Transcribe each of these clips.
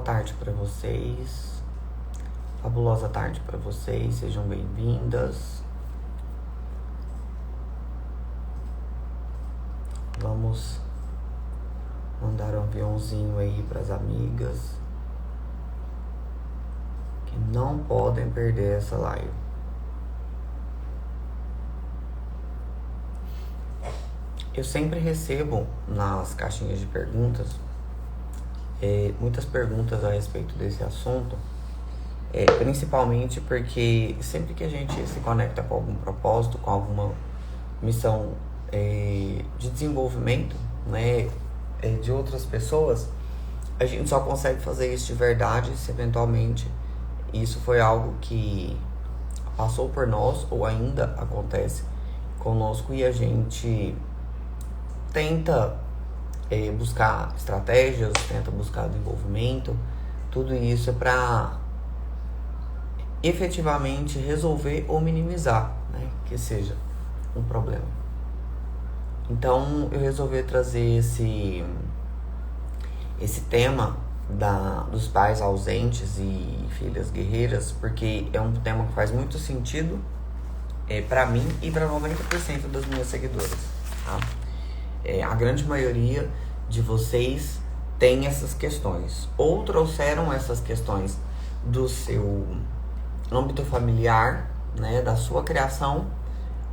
tarde para vocês. Fabulosa tarde para vocês. Sejam bem-vindas. Vamos mandar um aviãozinho aí para as amigas que não podem perder essa live. Eu sempre recebo nas caixinhas de perguntas muitas perguntas a respeito desse assunto, principalmente porque sempre que a gente se conecta com algum propósito, com alguma missão de desenvolvimento, né, de outras pessoas, a gente só consegue fazer isso de verdade se eventualmente isso foi algo que passou por nós ou ainda acontece conosco e a gente tenta buscar estratégias, tenta buscar desenvolvimento. Tudo isso é para efetivamente resolver ou minimizar, né, que seja um problema. Então eu resolvi trazer esse tema dos pais ausentes e filhas guerreiras, porque é um tema que faz muito sentido para mim e para 90% das minhas seguidoras, tá? A grande maioria de vocês tem essas questões, ou trouxeram essas questões do seu âmbito familiar, né, da sua criação,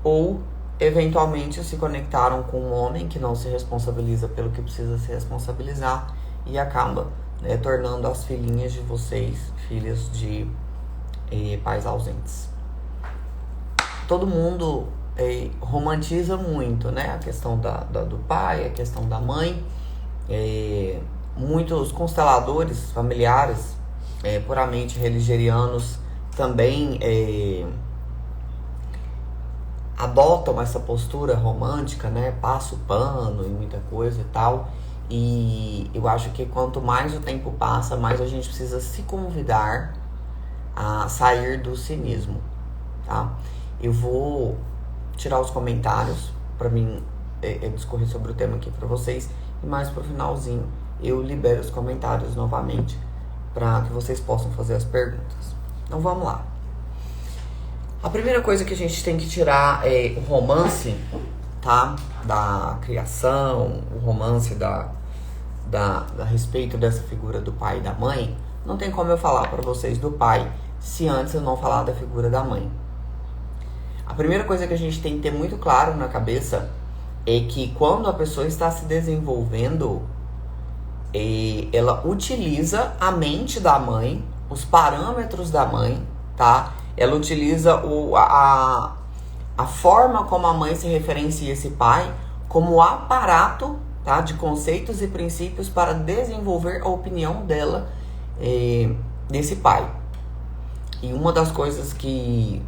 ou eventualmente se conectaram com um homem que não se responsabiliza pelo que precisa se responsabilizar e acaba, né, tornando as filhinhas de vocês filhas de pais ausentes. Todo mundo romantiza muito, né, a questão do pai, a questão da mãe. Muitos consteladores familiares puramente religerianos também adotam essa postura romântica, né, passa o pano e muita coisa e tal. E eu acho que quanto mais o tempo passa, mais a gente precisa se convidar a sair do cinismo, tá? Eu vou tirar os comentários para mim discorrer sobre o tema aqui para vocês, e mais pro finalzinho eu libero os comentários novamente para que vocês possam fazer as perguntas. Então vamos lá. A primeira coisa que a gente tem que tirar é o romance, tá? Da criação, o romance a respeito dessa figura do pai e da mãe. Não tem como eu falar para vocês do pai se antes eu não falar da figura da mãe. A primeira coisa que a gente tem que ter muito claro na cabeça é que quando a pessoa está se desenvolvendo, ela utiliza a mente da mãe, os parâmetros da mãe, tá? Ela utiliza a forma como a mãe se referencia a esse pai como aparato, tá, de conceitos e princípios para desenvolver a opinião dela desse pai. E uma das coisas que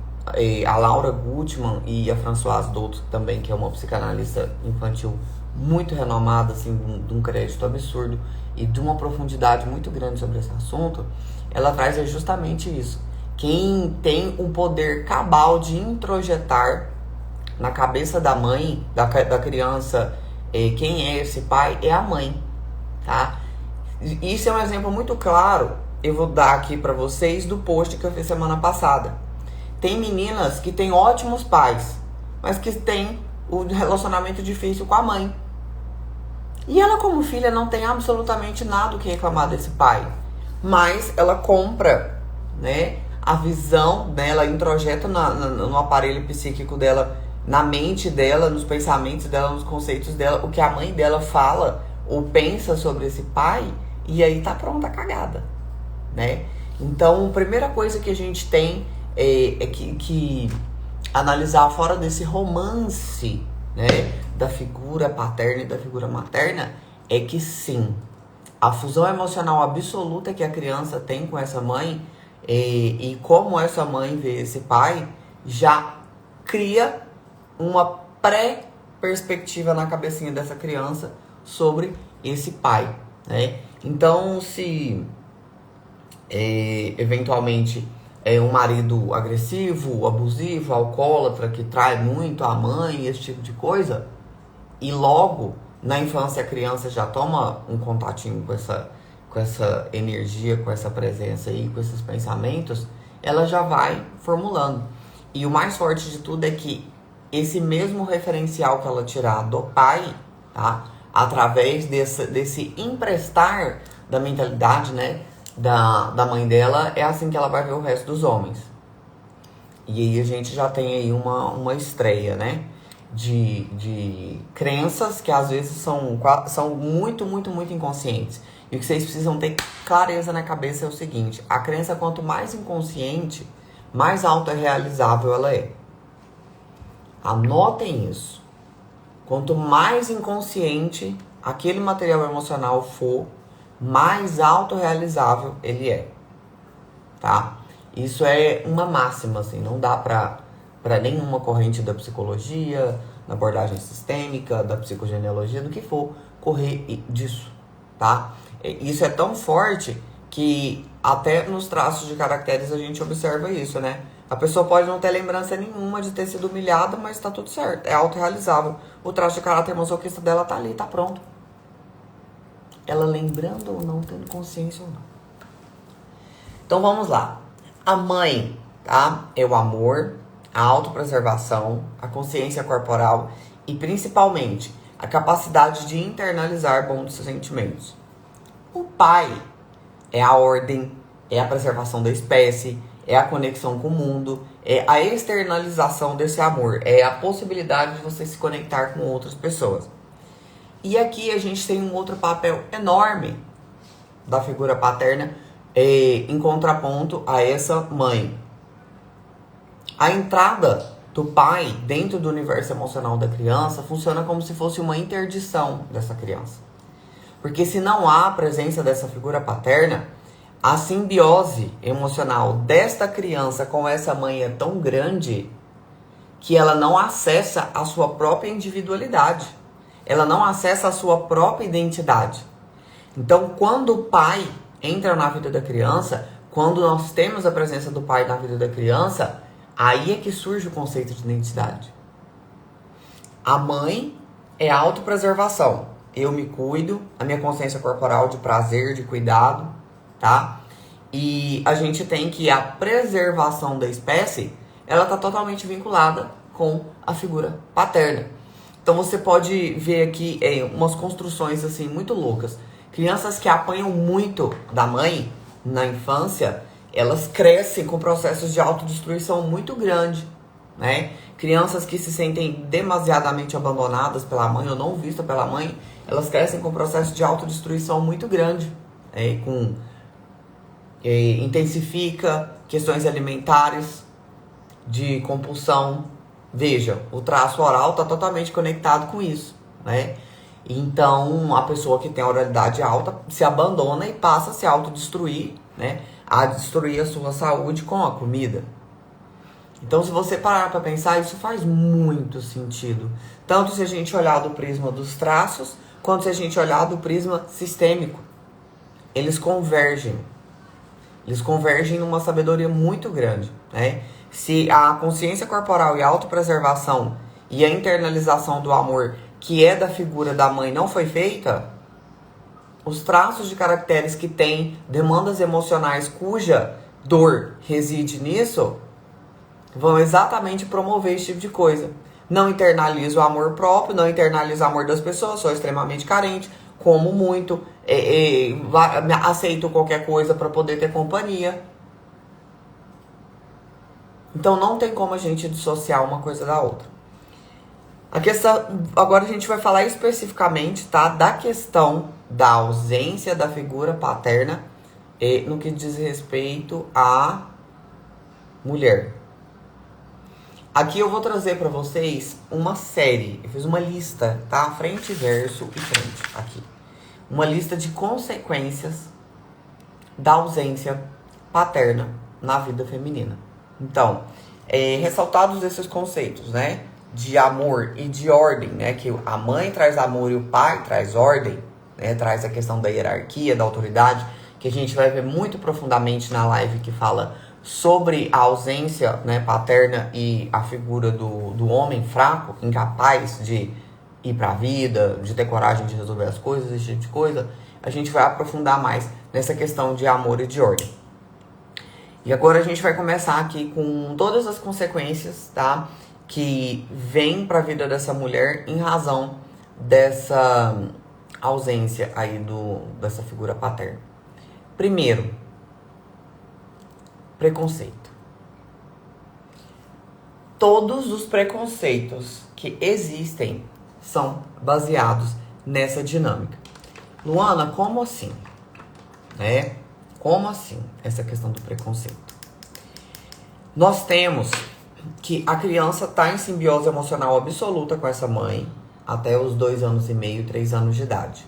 a Laura Gutman e a Françoise Douto também, que é uma psicanalista infantil muito renomada, assim, de um crédito absurdo e de uma profundidade muito grande sobre esse assunto, ela traz justamente isso. Quem tem o poder cabal de introjetar na cabeça da mãe, da criança, quem é esse pai, é a mãe, tá? Isso é um exemplo muito claro, eu vou dar aqui para vocês do post que eu fiz semana passada. Tem meninas que têm ótimos pais, mas que têm o relacionamento difícil com a mãe. E ela, como filha, não tem absolutamente nada o que reclamar desse pai. Mas ela compra, né, a visão dela, introjeta no aparelho psíquico dela, na mente dela, nos pensamentos dela, nos conceitos dela, o que a mãe dela fala ou pensa sobre esse pai, e aí tá pronta a cagada, né? Então, a primeira coisa que a gente tem que analisar fora desse romance, né, da figura paterna e da figura materna, é que sim, a fusão emocional absoluta que a criança tem com essa mãe e como essa mãe vê esse pai já cria uma pré-perspectiva na cabecinha dessa criança sobre esse pai, né? Então, se eventualmente um marido agressivo, abusivo, alcoólatra, que trai muito a mãe, esse tipo de coisa, e logo na infância a criança já toma um contatinho com com essa energia, com essa presença aí, com esses pensamentos, ela já vai formulando. E o mais forte de tudo é que esse mesmo referencial que ela tirar do pai, tá? Através desse emprestar da mentalidade, né? Da mãe dela, é assim que ela vai ver o resto dos homens. E aí a gente já tem aí uma estreia, né? De crenças que às vezes são muito, muito, muito inconscientes. E o que vocês precisam ter clareza na cabeça é o seguinte: a crença, quanto mais inconsciente, mais autorrealizável ela é. Anotem isso. Quanto mais inconsciente aquele material emocional for, mais autorrealizável ele é. Tá? Isso é uma máxima, assim, não dá pra nenhuma corrente da psicologia, da abordagem sistêmica, da psicogenealogia, do que for, correr disso, tá? Isso é tão forte que até nos traços de caracteres a gente observa isso, né? A pessoa pode não ter lembrança nenhuma de ter sido humilhada, mas tá tudo certo, é autorrealizável. O traço de caráter masoquista dela tá ali, tá pronto. Ela lembrando ou não, tendo consciência ou não. Então vamos lá. A mãe, tá? É o amor, a autopreservação, a consciência corporal e principalmente a capacidade de internalizar bons sentimentos. O pai é a ordem, é a preservação da espécie, é a conexão com o mundo, é a externalização desse amor, é a possibilidade de você se conectar com outras pessoas. E aqui a gente tem um outro papel enorme da figura paterna em contraponto a essa mãe. A entrada do pai dentro do universo emocional da criança funciona como se fosse uma interdição dessa criança. Porque se não há a presença dessa figura paterna, a simbiose emocional desta criança com essa mãe é tão grande que ela não acessa a sua própria individualidade. Ela não acessa a sua própria identidade. Então, quando o pai entra na vida da criança, quando nós temos a presença do pai na vida da criança, aí é que surge o conceito de identidade. A mãe é a autopreservação. Eu me cuido, a minha consciência corporal de prazer, de cuidado, tá? E a gente tem que a preservação da espécie, ela tá totalmente vinculada com a figura paterna. Então você pode ver aqui umas construções assim muito loucas. Crianças que apanham muito da mãe na infância, elas crescem com processos de autodestruição muito grande, né? Crianças que se sentem demasiadamente abandonadas pela mãe ou não vistas pela mãe, elas crescem com processo de autodestruição muito grande, intensifica questões alimentares, de compulsão. Veja, o traço oral está totalmente conectado com isso, né? Então, a pessoa que tem a oralidade alta se abandona e passa a se autodestruir, né? A destruir a sua saúde com a comida. Então, se você parar para pensar, isso faz muito sentido. Tanto se a gente olhar do prisma dos traços, quanto se a gente olhar do prisma sistêmico. Eles convergem. Eles convergem numa sabedoria muito grande, né? Se a consciência corporal e a autopreservação e a internalização do amor, que é da figura da mãe, não foi feita, os traços de caracteres que têm demandas emocionais cuja dor reside nisso, vão exatamente promover esse tipo de coisa. Não internalizo o amor próprio, não internalizo o amor das pessoas, sou extremamente carente, como muito, aceito qualquer coisa para poder ter companhia. Então não tem como a gente dissociar uma coisa da outra. Agora a gente vai falar especificamente, tá, da questão da ausência da figura paterna no que diz respeito à mulher. Aqui eu vou trazer para vocês uma série, eu fiz uma lista, tá? Frente, verso e frente, aqui. Uma lista de consequências da ausência paterna na vida feminina. Então, ressaltados esses conceitos, né? De amor e de ordem, né? Que a mãe traz amor e o pai traz ordem, né? Traz a questão da hierarquia, da autoridade, que a gente vai ver muito profundamente na live que fala sobre a ausência, né, paterna e a figura do homem fraco, incapaz de ir pra vida, de ter coragem de resolver as coisas, esse tipo de coisa. A gente vai aprofundar mais nessa questão de amor e de ordem. E agora a gente vai começar aqui com todas as consequências, tá? Que vêm para a vida dessa mulher em razão dessa ausência aí dessa figura paterna. Primeiro, preconceito. Todos os preconceitos que existem são baseados nessa dinâmica. Luana, como assim? Como assim essa questão do preconceito? Nós temos que a criança está em simbiose emocional absoluta com essa mãe até os 2 anos e meio, 3 anos de idade.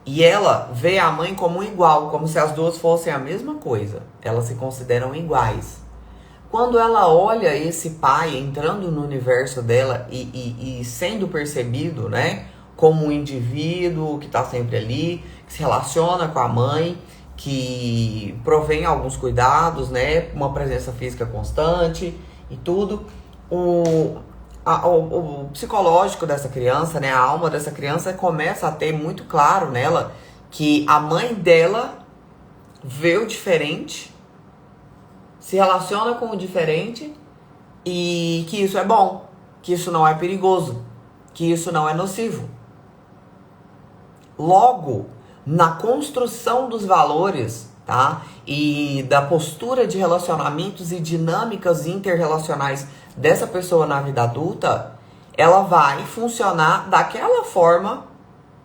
E ela vê a mãe como igual, como se as duas fossem a mesma coisa. Elas se consideram iguais. Quando ela olha esse pai entrando no universo dela e sendo percebido, né, como um indivíduo que está sempre ali, que se relaciona com a mãe, que provém alguns cuidados, né, uma presença física constante e tudo, o psicológico dessa criança, né, a alma dessa criança começa a ter muito claro nela que a mãe dela vê o diferente, se relaciona com o diferente e que isso é bom, que isso não é perigoso, que isso não é nocivo. Logo, na construção dos valores, tá? E da postura de relacionamentos e dinâmicas interrelacionais dessa pessoa na vida adulta, ela vai funcionar daquela forma,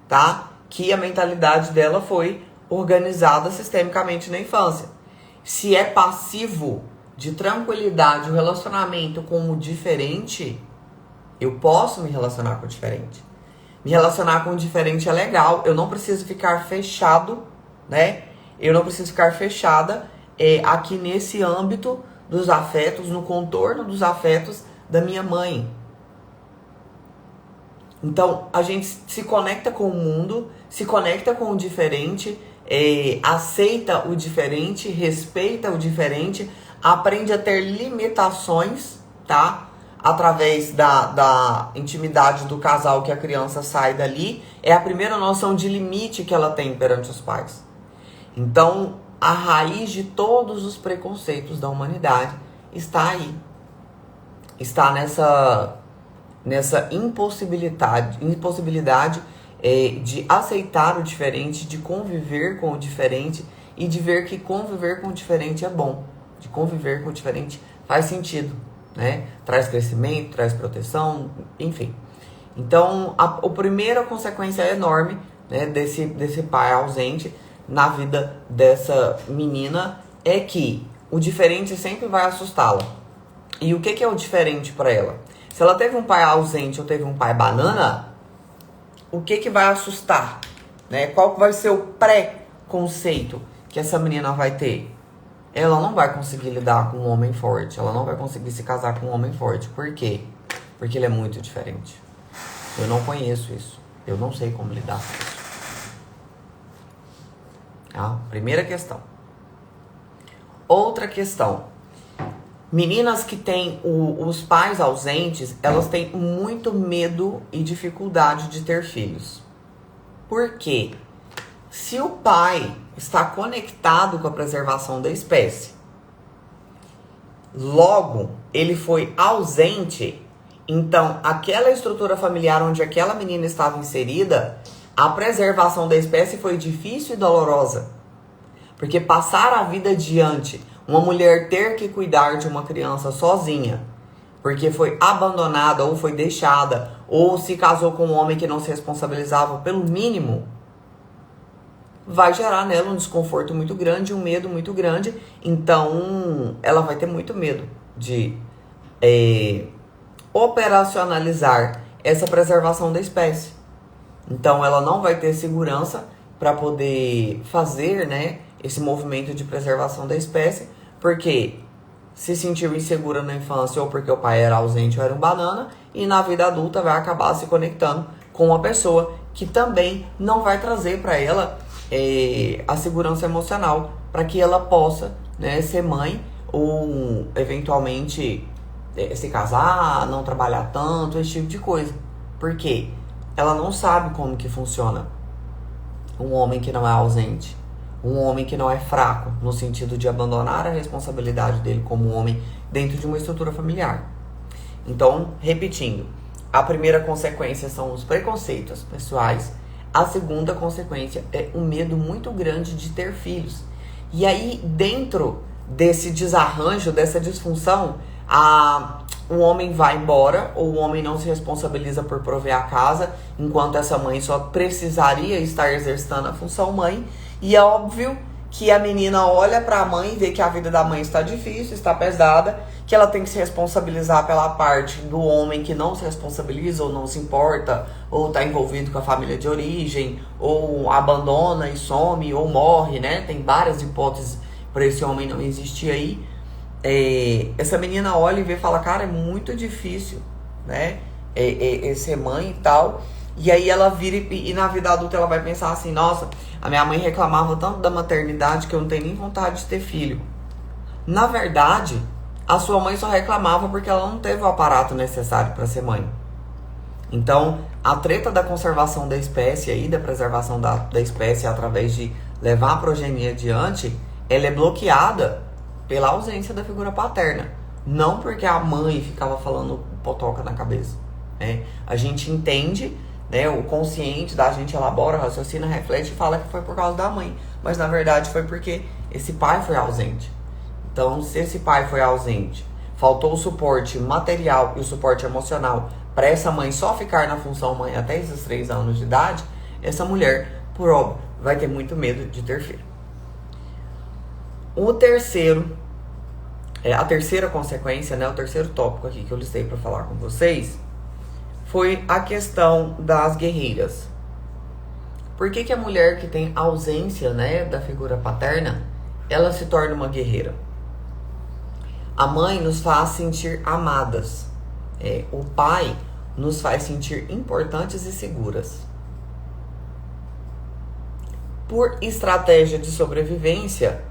tá? Que a mentalidade dela foi organizada sistemicamente na infância. Se é passivo de tranquilidade o relacionamento com o diferente, eu posso me relacionar com o diferente. Me relacionar com o diferente é legal, eu não preciso ficar fechado, né? Eu não preciso ficar fechada aqui nesse âmbito dos afetos, no contorno dos afetos da minha mãe. Então, a gente se conecta com o mundo, se conecta com o diferente, aceita o diferente, respeita o diferente, aprende a ter limitações, tá? Através da intimidade do casal que a criança sai dali, é a primeira noção de limite que ela tem perante os pais. Então, a raiz de todos os preconceitos da humanidade está aí. Está nessa impossibilidade de aceitar o diferente, de conviver com o diferente e de ver que conviver com o diferente é bom. De conviver com o diferente faz sentido, né? Traz crescimento, traz proteção, enfim. Então, a primeira consequência enorme, né, desse pai ausente na vida dessa menina é que o diferente sempre vai assustá-la. E o que é o diferente para ela? Se ela teve um pai ausente ou teve um pai banana, o que vai assustar? Né? Qual vai ser o pré-conceito que essa menina vai ter? Ela não vai conseguir lidar com um homem forte. Ela não vai conseguir se casar com um homem forte. Por quê? Porque ele é muito diferente. Eu não conheço isso. Eu não sei como lidar com isso. Tá? Primeira questão. Outra questão. Meninas que têm os pais ausentes, elas têm muito medo e dificuldade de ter filhos. Por quê? Se o pai está conectado com a preservação da espécie, logo ele foi ausente, então aquela estrutura familiar onde aquela menina estava inserida, a preservação da espécie foi difícil e dolorosa. Porque passar a vida adiante, uma mulher ter que cuidar de uma criança sozinha, porque foi abandonada ou foi deixada, ou se casou com um homem que não se responsabilizava pelo mínimo, vai gerar nela um desconforto muito grande, um medo muito grande. Então, ela vai ter muito medo de operacionalizar essa preservação da espécie. Então, ela não vai ter segurança para poder fazer, né, esse movimento de preservação da espécie, porque se sentiu insegura na infância ou porque o pai era ausente ou era um banana, e na vida adulta vai acabar se conectando com uma pessoa que também não vai trazer para ela a segurança emocional para que ela possa, né, ser mãe ou eventualmente se casar, não trabalhar tanto, esse tipo de coisa. Por quê? Ela não sabe como que funciona um homem que não é ausente. Um homem que não é fraco, no sentido de abandonar a responsabilidade dele como homem dentro de uma estrutura familiar. Então, repetindo, a primeira consequência são os preconceitos pessoais. A segunda consequência é um medo muito grande de ter filhos. E aí, dentro desse desarranjo, dessa disfunção, o homem vai embora, ou o homem não se responsabiliza por prover a casa, enquanto essa mãe só precisaria estar exercitando a função mãe. E é óbvio que a menina olha para a mãe e vê que a vida da mãe está difícil, está pesada, que ela tem que se responsabilizar pela parte do homem que não se responsabiliza ou não se importa, ou está envolvido com a família de origem, ou abandona e some, ou morre, né? Tem várias hipóteses para esse homem não existir aí. Essa menina olha e vê e fala, cara, é muito difícil, né? Ser mãe e tal. E aí ela vira e na vida adulta ela vai pensar assim, nossa, a minha mãe reclamava tanto da maternidade que eu não tenho nem vontade de ter filho. Na verdade, a sua mãe só reclamava porque ela não teve o aparato necessário para ser mãe. Então, a treta da conservação da espécie aí, da preservação da espécie através de levar a progenia adiante, ela é bloqueada pela ausência da figura paterna. Não porque a mãe ficava falando potoca na cabeça. Né? A gente entende, né, o consciente da gente elabora, raciocina, reflete e fala que foi por causa da mãe. Mas na verdade foi porque esse pai foi ausente. Então, se esse pai foi ausente, faltou o suporte material e o suporte emocional para essa mãe só ficar na função mãe até esses 3 anos de idade, essa mulher, por óbvio, vai ter muito medo de ter filho. A terceira consequência, né, o terceiro tópico aqui que eu listei para falar com vocês, foi a questão das guerreiras. Por que a mulher que tem ausência, né, da figura paterna, ela se torna uma guerreira? A mãe nos faz sentir amadas. O pai nos faz sentir importantes e seguras. Por estratégia de sobrevivência,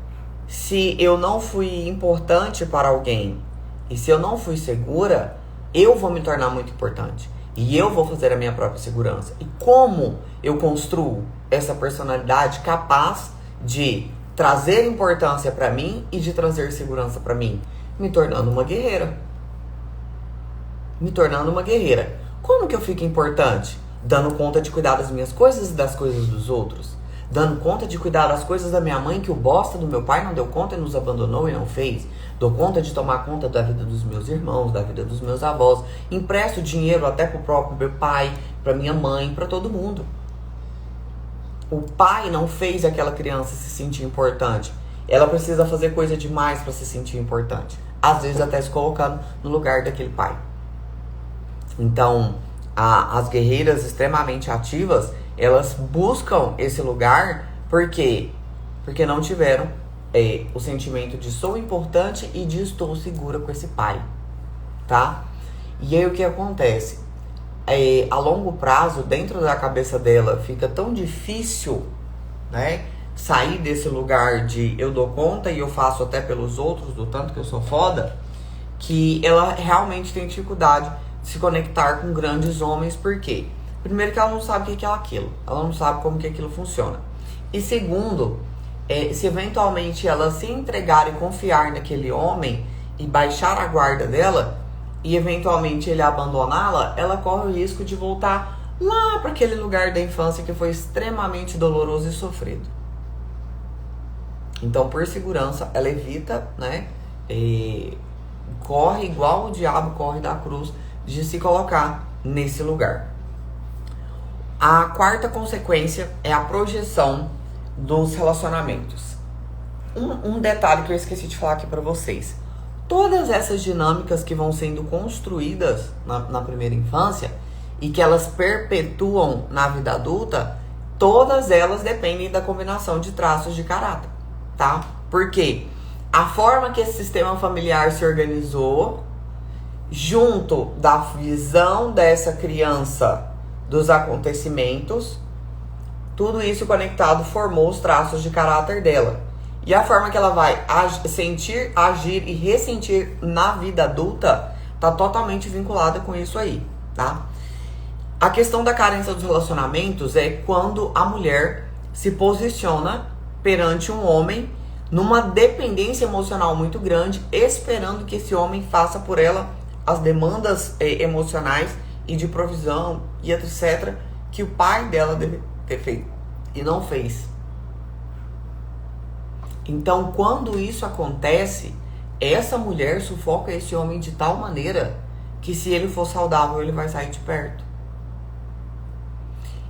se eu não fui importante para alguém e se eu não fui segura, eu vou me tornar muito importante. E eu vou fazer a minha própria segurança. E como eu construo essa personalidade capaz de trazer importância para mim e de trazer segurança para mim? Me tornando uma guerreira. Como que eu fico importante? Dando conta de cuidar das minhas coisas e das coisas dos outros. Dando conta de cuidar das coisas da minha mãe que o bosta do meu pai não deu conta e nos abandonou e não fez. Dou conta de tomar conta da vida dos meus irmãos, da vida dos meus avós. Empresto dinheiro até pro próprio meu pai, pra minha mãe, pra todo mundo. O pai não fez aquela criança se sentir importante. Ela precisa fazer coisa demais para se sentir importante. Às vezes até se colocando no lugar daquele pai. Então, as guerreiras extremamente ativas, elas buscam esse lugar porque não tiveram o sentimento de sou importante e de estou segura com esse pai, tá? E aí o que acontece? A longo prazo, dentro da cabeça dela, fica tão difícil, né, sair desse lugar de eu dou conta e eu faço até pelos outros, do tanto que eu sou foda, que ela realmente tem dificuldade de se conectar com grandes homens. Por quê? Primeiro que ela não sabe o que é aquilo. Ela não sabe como que aquilo funciona. E segundo, se eventualmente ela se entregar e confiar naquele homem e baixar a guarda dela e eventualmente ele abandoná-la, ela corre o risco de voltar lá para aquele lugar da infância que foi extremamente doloroso e sofrido. Então, por segurança, ela evita, né? Corre igual o diabo corre da cruz de se colocar nesse lugar. A quarta consequência é a projeção dos relacionamentos. Um detalhe que eu esqueci de falar aqui para vocês. Todas essas dinâmicas que vão sendo construídas na primeira infância e que elas perpetuam na vida adulta, todas elas dependem da combinação de traços de caráter, tá? Porque a forma que esse sistema familiar se organizou, junto da visão dessa criança dos acontecimentos, tudo isso conectado formou os traços de caráter dela. E a forma que ela vai sentir, agir e ressentir na vida adulta tá totalmente vinculada com isso aí, tá? A questão da carência dos relacionamentos é quando a mulher se posiciona perante um homem, numa dependência emocional muito grande, esperando que esse homem faça por ela as demandas emocionais e de provisão e etc. que o pai dela deve ter feito e não fez. Então, quando isso acontece, essa mulher sufoca esse homem de tal maneira que, se ele for saudável, ele vai sair de perto.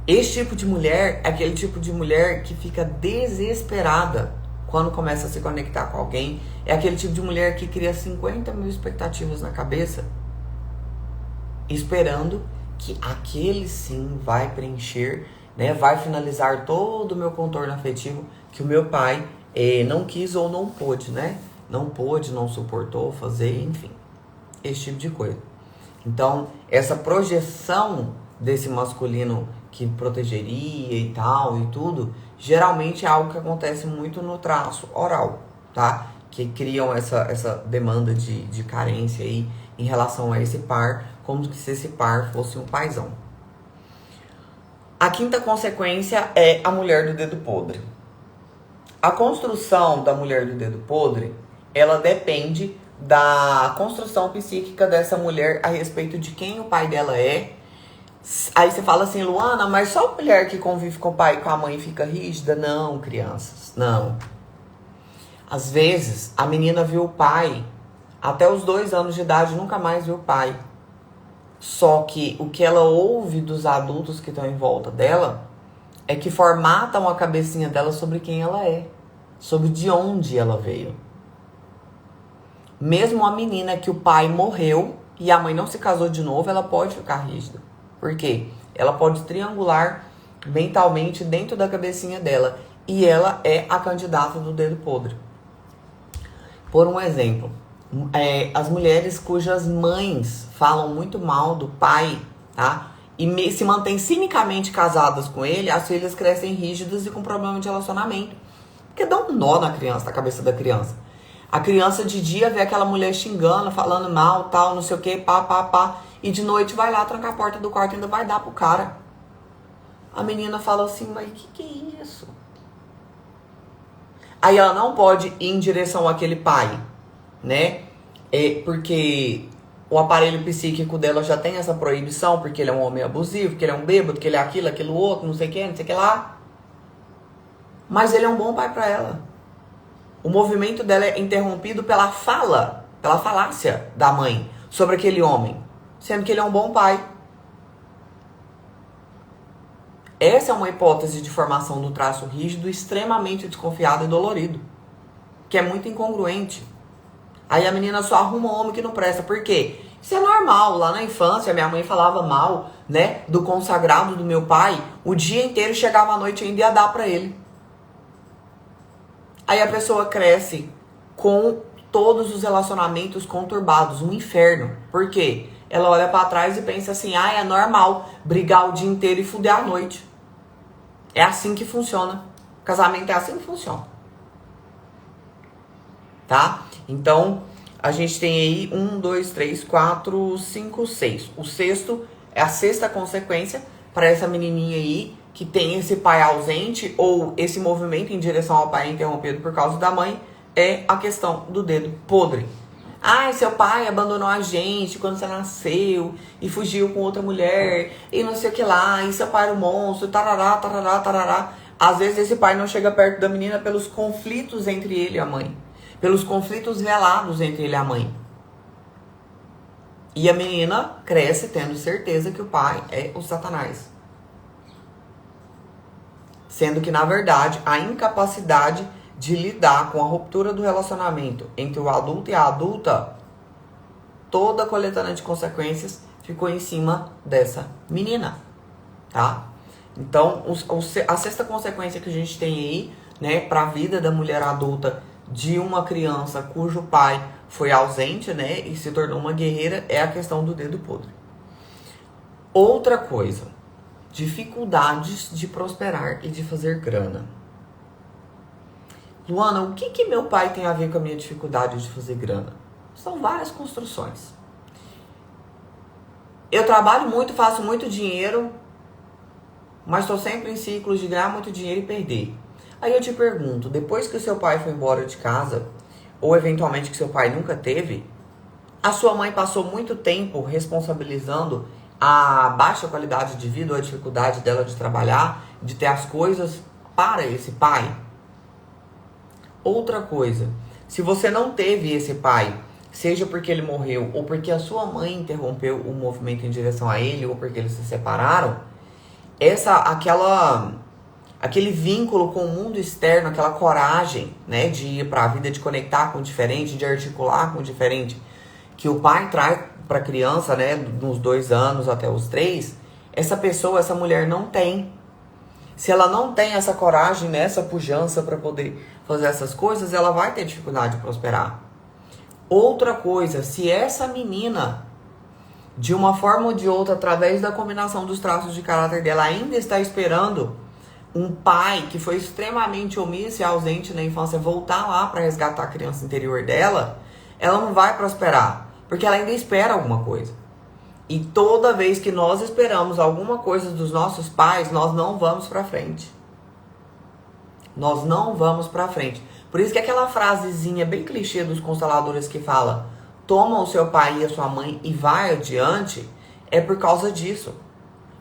Esse tipo de mulher é aquele tipo de mulher que fica desesperada quando começa a se conectar com alguém. É aquele tipo de mulher que cria 50 mil expectativas na cabeça, esperando que aquele sim vai preencher, né, vai finalizar todo o meu contorno afetivo que o meu pai não quis ou não pôde, né? Não pôde, não suportou fazer, enfim. Esse tipo de coisa. Então, essa projeção desse masculino que protegeria e tal e tudo, geralmente é algo que acontece muito no traço oral, tá? Que criam essa demanda de carência aí em relação a esse par, como se esse par fosse um paizão. A quinta consequência é a mulher do dedo podre. A construção da mulher do dedo podre, ela depende da construção psíquica dessa mulher a respeito de quem o pai dela é. Aí você fala assim, Luana, mas só a mulher que convive com o pai e com a mãe fica rígida? Não, crianças, não. Às vezes, a menina viu o pai até os 2 anos de idade e nunca mais viu o pai. Só que o que ela ouve dos adultos que estão em volta dela é que formatam a cabecinha dela sobre quem ela é, sobre de onde ela veio. Mesmo a menina que o pai morreu e a mãe não se casou de novo, ela pode ficar rígida. Por quê? Ela pode triangular mentalmente dentro da cabecinha dela. E ela é a candidata do dedo podre. Por um exemplo, as mulheres cujas mães falam muito mal do pai, tá? E se mantêm cinicamente casadas com ele, as filhas crescem rígidas e com problema de relacionamento. Porque dá um nó na criança, na cabeça da criança. A criança de dia vê aquela mulher xingando, falando mal, tal, não sei o que, pá. E de noite vai lá, trancar a porta do quarto e ainda vai dar pro cara. A menina fala assim, mas que é isso? Aí ela não pode ir em direção àquele pai, né? Porque o aparelho psíquico dela já tem essa proibição, porque ele é um homem abusivo, que ele é um bêbado, que ele é aquilo outro, não sei o que lá. Mas ele é um bom pai pra ela. O movimento dela é interrompido pela falácia da mãe sobre aquele homem, sendo que ele é um bom pai. Essa é uma hipótese de formação do traço rígido extremamente desconfiado e dolorido, que é muito incongruente. Aí a menina só arruma um homem que não presta. Por quê? Isso é normal. Lá na infância, minha mãe falava mal, né, do consagrado do meu pai. O dia inteiro, chegava à noite e ainda ia dar pra ele. Aí a pessoa cresce com todos os relacionamentos conturbados, um inferno. Por quê? Ela olha pra trás e pensa assim, é normal brigar o dia inteiro e fuder à noite. É assim que funciona. O casamento é assim que funciona. Tá? Então, a gente tem aí 1, 2, 3, 4, 5, 6. O sexto é a sexta consequência para essa menininha aí que tem esse pai ausente ou esse movimento em direção ao pai interrompido por causa da mãe, é a questão do dedo podre. Seu pai abandonou a gente quando você nasceu e fugiu com outra mulher e não sei o que lá, e seu pai era um monstro, tarará, tarará, tarará. Às vezes esse pai não chega perto da menina pelos conflitos entre ele e a mãe, pelos conflitos velados entre ele e a mãe. E a menina cresce tendo certeza que o pai é o Satanás. Sendo que, na verdade, a incapacidade de lidar com a ruptura do relacionamento entre o adulto e a adulta, toda a coletânea de consequências ficou em cima dessa menina, tá? Então, a sexta consequência que a gente tem aí, né, para a vida da mulher adulta de uma criança cujo pai foi ausente, né, e se tornou uma guerreira, é a questão do dedo podre. Outra coisa, dificuldades de prosperar e de fazer grana. Luana, o que meu pai tem a ver com a minha dificuldade de fazer grana? São várias construções. Eu trabalho muito, faço muito dinheiro, mas estou sempre em ciclos de ganhar muito dinheiro e perder. Aí eu te pergunto, depois que o seu pai foi embora de casa, ou eventualmente que seu pai nunca teve, a sua mãe passou muito tempo responsabilizando a baixa qualidade de vida ou a dificuldade dela de trabalhar, de ter as coisas para esse pai? Outra coisa, se você não teve esse pai, seja porque ele morreu ou porque a sua mãe interrompeu o movimento em direção a ele ou porque eles se separaram, aquele vínculo com o mundo externo, aquela coragem, né, de ir para a vida, de conectar com o diferente, de articular com o diferente, que o pai traz para a criança, né, nos 2 anos até os 3, essa pessoa, essa mulher não tem. Se ela não tem essa coragem, né, essa pujança para poder fazer essas coisas, ela vai ter dificuldade de prosperar. Outra coisa, se essa menina, de uma forma ou de outra, através da combinação dos traços de caráter dela, ainda está esperando um pai que foi extremamente omisso e ausente na infância voltar lá para resgatar a criança interior dela, ela não vai prosperar, porque ela ainda espera alguma coisa. E toda vez que nós esperamos alguma coisa dos nossos pais, nós não vamos para frente. Nós não vamos para frente. Por isso que aquela frasezinha bem clichê dos consteladores que fala: toma o seu pai e a sua mãe e vai adiante, é por causa disso.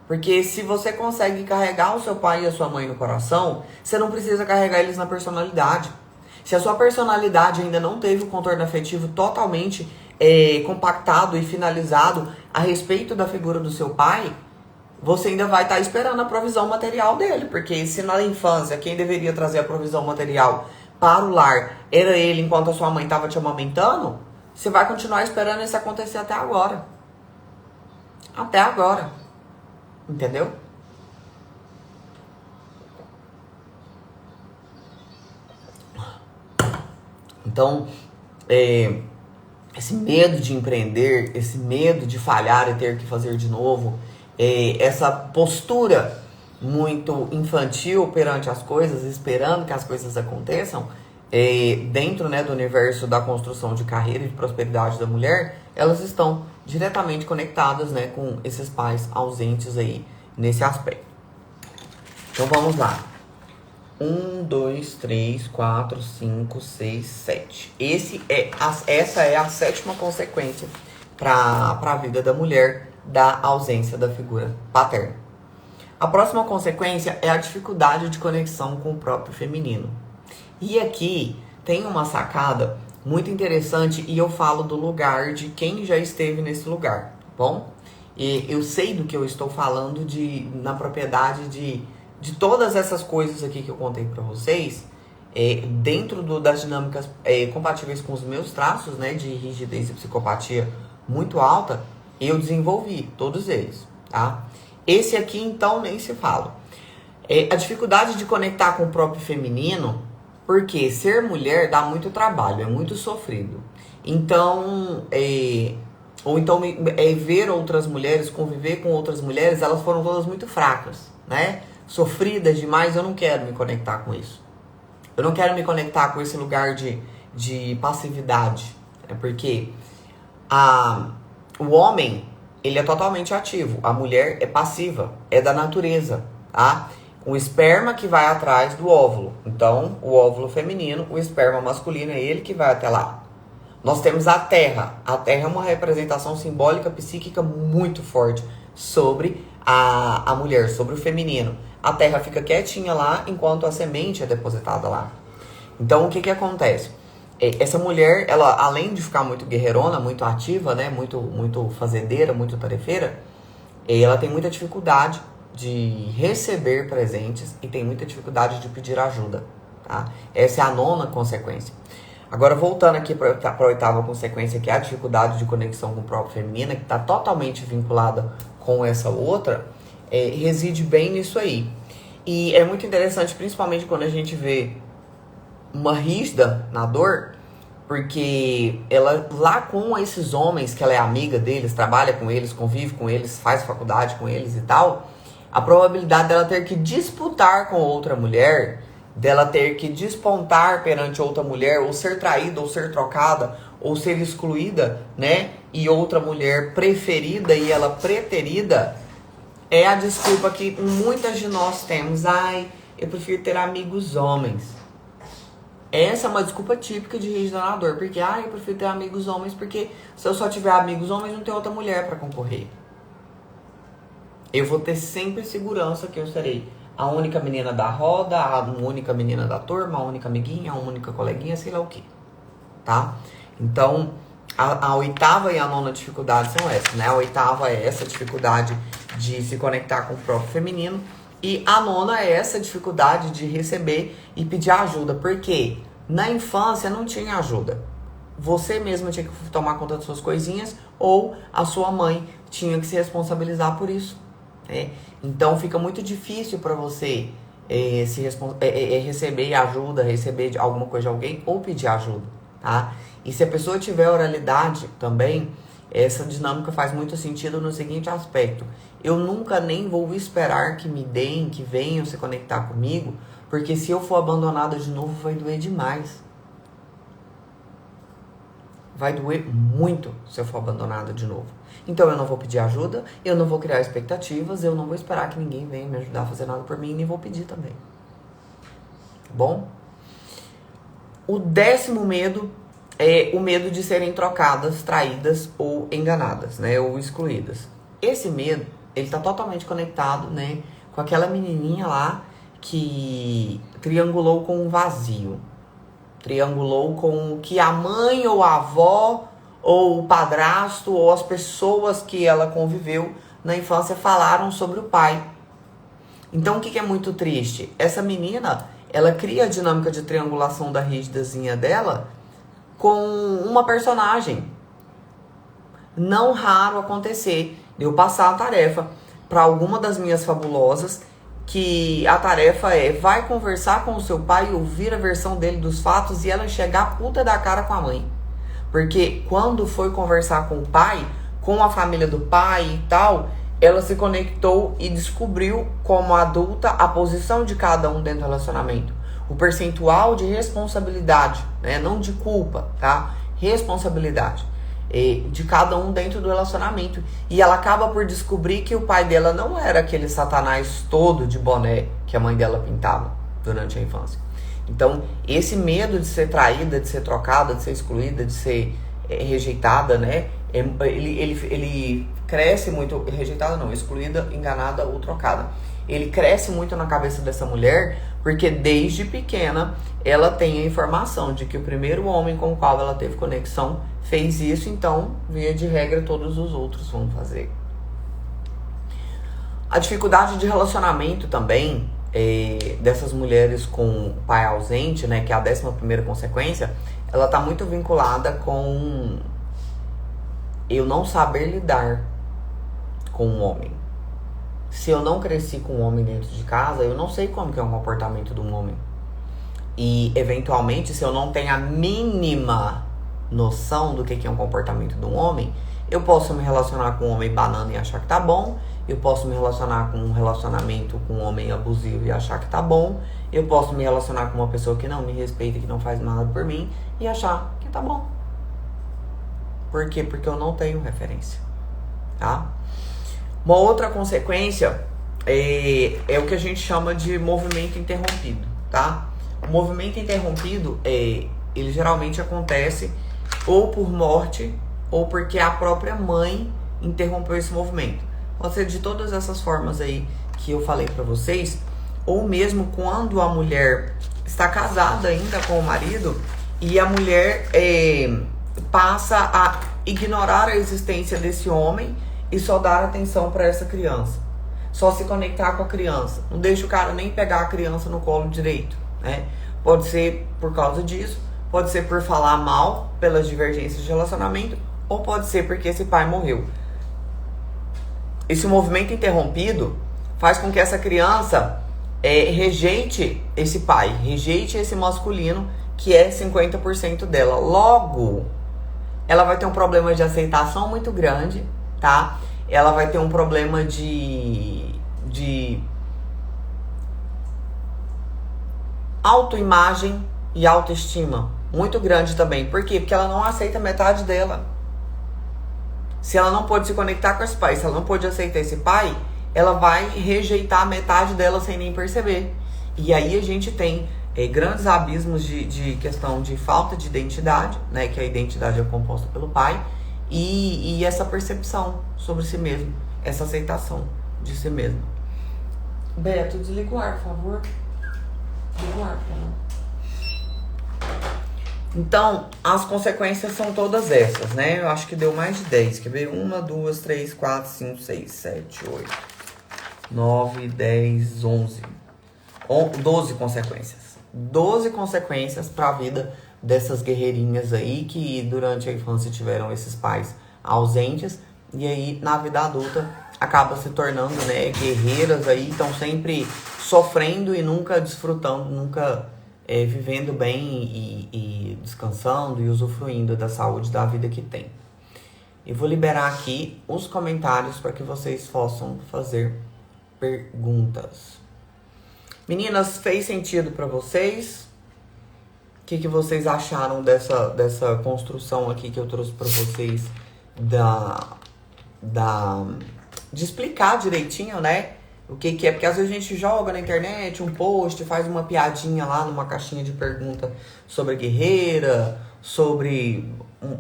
Porque se você consegue carregar o seu pai e a sua mãe no coração, você não precisa carregar eles na personalidade. Se a sua personalidade ainda não teve o contorno afetivo totalmente compactado e finalizado a respeito da figura do seu pai, você ainda vai estar esperando a provisão material dele. Porque se na infância quem deveria trazer a provisão material para o lar era ele enquanto a sua mãe estava te amamentando, você vai continuar esperando isso acontecer até agora. Até agora. Entendeu? Então, esse medo de empreender, esse medo de falhar e ter que fazer de novo, essa postura muito infantil perante as coisas, esperando que as coisas aconteçam, dentro, né, do universo da construção de carreira e de prosperidade da mulher, elas estão diretamente conectadas, né, com esses pais ausentes aí nesse aspecto. Então vamos lá. 1, 2, 3, 4, 5, 6, 7. Essa é a 7ª consequência para a vida da mulher da ausência da figura paterna. A próxima consequência é a dificuldade de conexão com o próprio feminino. E aqui tem uma sacada muito interessante e eu falo do lugar de quem já esteve nesse lugar, tá bom? E eu sei do que eu estou falando na propriedade de todas essas coisas aqui que eu contei para vocês, dentro das dinâmicas compatíveis com os meus traços, né, de rigidez e psicopatia muito alta, eu desenvolvi todos eles, tá? Esse aqui, então, nem se fala. A dificuldade de conectar com o próprio feminino, porque ser mulher dá muito trabalho, é muito sofrido. Então, ver outras mulheres, conviver com outras mulheres, elas foram todas muito fracas, né? Sofridas demais, eu não quero me conectar com isso. Eu não quero me conectar com esse lugar de passividade, né? Porque o homem, ele é totalmente ativo, a mulher é passiva, é da natureza, tá? O esperma que vai atrás do óvulo. Então, o óvulo feminino, o esperma masculino é ele que vai até lá. Nós temos a Terra. A Terra é uma representação simbólica, psíquica muito forte sobre a mulher, sobre o feminino. A Terra fica quietinha lá enquanto a semente é depositada lá. Então, o que acontece? Essa mulher, ela, além de ficar muito guerreirona, muito ativa, né, muito fazendeira, muito tarefeira, ela tem muita dificuldade de receber presentes e tem muita dificuldade de pedir ajuda, tá? Essa é a 9ª consequência. Agora, voltando aqui para a 8ª consequência, que é a dificuldade de conexão com o próprio feminino, que está totalmente vinculada com essa outra, reside bem nisso aí. E é muito interessante, principalmente quando a gente vê uma rígida na dor, porque ela, lá com esses homens que ela é amiga deles, trabalha com eles, convive com eles, faz faculdade com eles e tal, a probabilidade dela ter que disputar com outra mulher, dela ter que despontar perante outra mulher, ou ser traída, ou ser trocada, ou ser excluída, né? E outra mulher preferida e ela preterida, é a desculpa que muitas de nós temos. Ai, eu prefiro ter amigos homens. Essa é uma desculpa típica de regionador, porque eu prefiro ter amigos homens, porque se eu só tiver amigos homens, não tem outra mulher para concorrer. Eu vou ter sempre segurança que eu serei a única menina da roda, a única menina da turma, a única amiguinha, a única coleguinha, sei lá o que, tá? Então, a oitava e a nona dificuldade são essas, né? A oitava é essa dificuldade de se conectar com o próprio feminino. E a nona é essa dificuldade de receber e pedir ajuda. Porque na infância não tinha ajuda. Você mesma tinha que tomar conta das suas coisinhas ou a sua mãe tinha que se responsabilizar por isso. Né? Então fica muito difícil para você receber ajuda, receber alguma coisa de alguém ou pedir ajuda. Tá? E se a pessoa tiver oralidade também, essa dinâmica faz muito sentido no seguinte aspecto. Eu nunca nem vou esperar que me deem, que venham se conectar comigo, porque se eu for abandonada de novo vai doer demais. Vai doer muito se eu for abandonada de novo. Então eu não vou pedir ajuda, eu não vou criar expectativas, eu não vou esperar que ninguém venha me ajudar a fazer nada por mim, nem vou pedir também. Bom? O 10º medo é o medo de serem trocadas, traídas ou enganadas, né? Ou excluídas. Esse medo, ele tá totalmente conectado, né? Com aquela menininha lá que triangulou com um vazio. Triangulou com o que a mãe ou a avó ou o padrasto ou as pessoas que ela conviveu na infância falaram sobre o pai. Então, o que é muito triste? Essa menina, ela cria a dinâmica de triangulação da rígidazinha dela com uma personagem. Não raro acontecer de eu passar a tarefa para alguma das minhas fabulosas, que a tarefa é: vai conversar com o seu pai e ouvir a versão dele dos fatos, e ela chegar puta da cara com a mãe. Porque quando foi conversar com o pai, com a família do pai e tal, ela se conectou e descobriu como adulta a posição de cada um dentro do relacionamento. O percentual de responsabilidade, né? Não de culpa, tá? Responsabilidade de cada um dentro do relacionamento. E ela acaba por descobrir que o pai dela não era aquele satanás todo de boné que a mãe dela pintava durante a infância. Então, esse medo de ser traída, de ser trocada, de ser excluída, de ser rejeitada, né? Ele cresce muito... Rejeitada não, excluída, enganada ou trocada. Ele cresce muito na cabeça dessa mulher, porque desde pequena ela tem a informação de que o primeiro homem com o qual ela teve conexão fez isso, então, via de regra, todos os outros vão fazer. A dificuldade de relacionamento também, dessas mulheres com o pai ausente, né, que é a 11ª consequência, ela tá muito vinculada com eu não saber lidar com um homem. Se eu não cresci com um homem dentro de casa, eu não sei como que é o comportamento de um homem. E, eventualmente, se eu não tenho a mínima noção do que é um comportamento de um homem, eu posso me relacionar com um homem banana e achar que tá bom. Eu posso me relacionar com um relacionamento com um homem abusivo e achar que tá bom. Eu posso me relacionar com uma pessoa que não me respeita, que não faz nada por mim, e achar que tá bom. Por quê? Porque eu não tenho referência, tá? Uma outra consequência é o que a gente chama de movimento interrompido, tá? O movimento interrompido, ele geralmente acontece ou por morte ou porque a própria mãe interrompeu esse movimento. Pode ser de todas essas formas aí que eu falei pra vocês, ou mesmo quando a mulher está casada ainda com o marido e a mulher passa a ignorar a existência desse homem e só dar atenção para essa criança. Só se conectar com a criança. Não deixa o cara nem pegar a criança no colo direito, né? Pode ser por causa disso, pode ser por falar mal, pelas divergências de relacionamento, ou pode ser porque esse pai morreu. Esse movimento interrompido faz com que essa criança rejeite esse pai, rejeite esse masculino que é 50% dela. Logo, ela vai ter um problema de aceitação muito grande, tá? Ela vai ter um problema de autoimagem e autoestima muito grande também. Por quê? Porque ela não aceita metade dela. Se ela não pode se conectar com esse pai, se ela não pode aceitar esse pai, ela vai rejeitar metade dela sem nem perceber. E aí a gente tem grandes abismos de questão de falta de identidade, né? Que a identidade é composta pelo pai. E essa percepção sobre si mesmo, essa aceitação de si mesmo. Beto, desliga o ar, por favor. Desliga o ar, por favor. Então, as consequências são todas essas, né? Eu acho que deu mais de 10. Quer ver? 1, 2, 3, 4, 5, 6, 7, 8, 9, 10, 11. 12 consequências. 12 consequências para a vida dessas guerreirinhas aí que durante a infância tiveram esses pais ausentes. E aí, na vida adulta, acaba se tornando, né, guerreiras aí, estão sempre sofrendo e nunca desfrutando, nunca vivendo bem e descansando e usufruindo da saúde da vida que tem. Eu vou liberar aqui os comentários para que vocês possam fazer perguntas. Meninas, fez sentido para vocês? O que vocês acharam dessa construção aqui que eu trouxe para vocês de explicar direitinho, né? O que é, porque às vezes a gente joga na internet um post, faz uma piadinha lá numa caixinha de pergunta sobre guerreira, sobre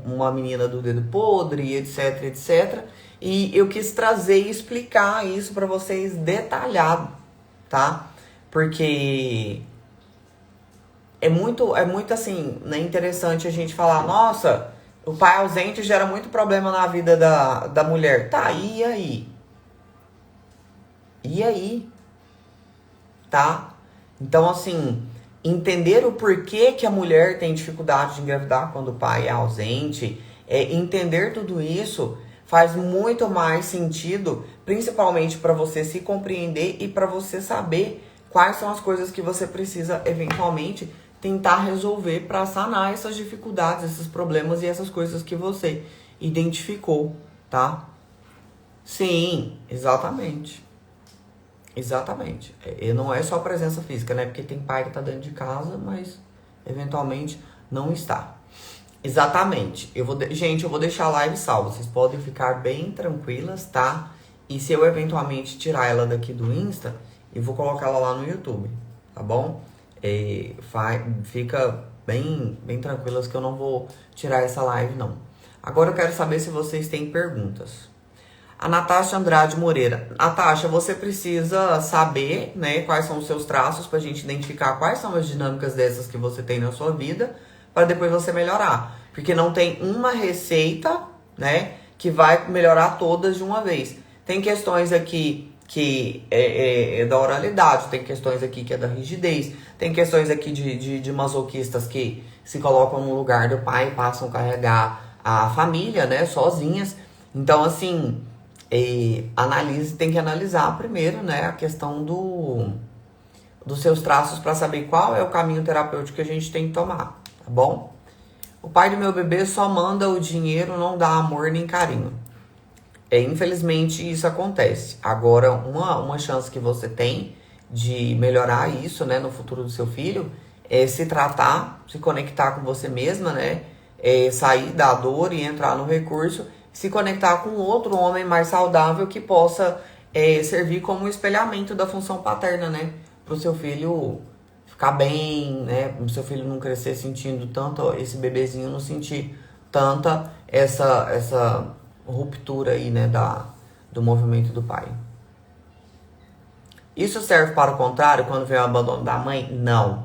uma menina do dedo podre, etc, etc. E eu quis trazer e explicar isso para vocês detalhado, tá? Porque é muito assim, né, interessante a gente falar, nossa, o pai ausente gera muito problema na vida da mulher. Tá, e aí? E aí? Tá? Então, assim, entender o porquê que a mulher tem dificuldade de engravidar quando o pai é ausente, entender tudo isso faz muito mais sentido, principalmente para você se compreender e para você saber quais são as coisas que você precisa, eventualmente, tentar resolver para sanar essas dificuldades, esses problemas e essas coisas que você identificou, tá? Sim, exatamente. Exatamente. E não é só presença física, né? Porque tem pai que tá dentro de casa, mas eventualmente não está. Exatamente. Gente, eu vou deixar a live salva. Vocês podem ficar bem tranquilas, tá? E se eu eventualmente tirar ela daqui do Insta, eu vou colocar ela lá no YouTube, tá bom? Fica bem tranquilas que eu não vou tirar essa live, não. Agora eu quero saber se vocês têm perguntas. A Natasha Andrade Moreira. Natasha, você precisa saber, né, quais são os seus traços pra gente identificar quais são as dinâmicas dessas que você tem na sua vida, para depois você melhorar. Porque não tem uma receita, né, que vai melhorar todas de uma vez. Tem questões aqui que é da oralidade, tem questões aqui que é da rigidez, tem questões aqui de masoquistas que se colocam no lugar do pai e passam a carregar a família, né, sozinhas. Então, assim, tem que analisar primeiro, né, a questão dos seus traços para saber qual é o caminho terapêutico que a gente tem que tomar, tá bom? O pai do meu bebê só manda o dinheiro, não dá amor nem carinho. Infelizmente isso acontece. Agora, uma chance que você tem de melhorar isso, né, no futuro do seu filho é se tratar, se conectar com você mesma, né, sair da dor e entrar no recurso, se conectar com outro homem mais saudável que possa servir como espelhamento da função paterna, né, pro seu filho ficar bem, né, pro seu filho não crescer sentindo tanto, esse bebezinho não sentir tanta essa ruptura aí, né, do movimento do pai. Isso serve para o contrário quando vem o abandono da mãe? Não.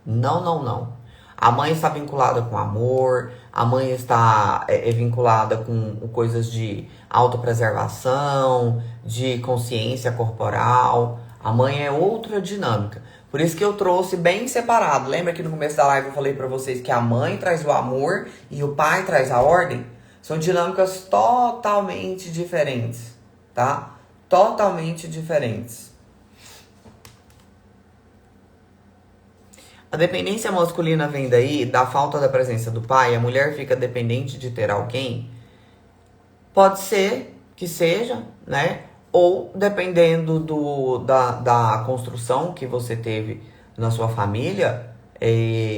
Não. A mãe está vinculada com amor, a mãe está vinculada com coisas de autopreservação, de consciência corporal. A mãe é outra dinâmica. Por isso que eu trouxe bem separado. Lembra que no começo da live eu falei para vocês que a mãe traz o amor e o pai traz a ordem? São dinâmicas totalmente diferentes, tá? Totalmente diferentes. A dependência masculina vem daí, da falta da presença do pai. A mulher fica dependente de ter alguém. Pode ser que seja, né? Ou dependendo da construção que você teve na sua família,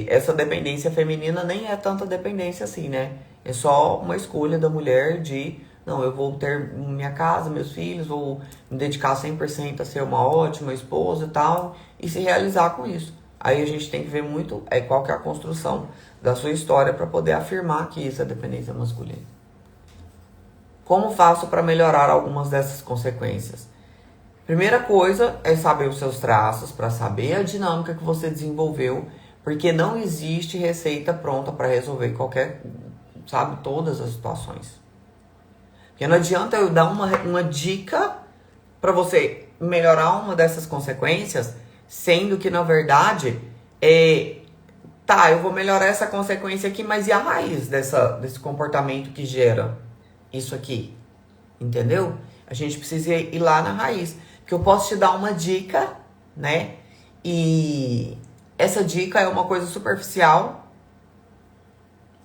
essa dependência feminina nem é tanta dependência assim, né? É só uma escolha da mulher de Não, eu vou ter minha casa, meus filhos, vou me dedicar 100% a ser uma ótima esposa e tal, e se realizar com isso. Aí a gente tem que ver muito qual que é a construção da sua história para poder afirmar que isso é dependência masculina. Como faço para melhorar algumas dessas consequências? Primeira coisa é saber os seus traços, para saber a dinâmica que você desenvolveu, porque não existe receita pronta para resolver qualquer, sabe, todas as situações. Porque não adianta eu dar uma dica para você melhorar uma dessas consequências, sendo que, na verdade, tá, eu vou melhorar essa consequência aqui, mas e a raiz desse comportamento que gera isso aqui? Entendeu? A gente precisa ir lá na raiz. Porque eu posso te dar uma dica, né? E essa dica é uma coisa superficial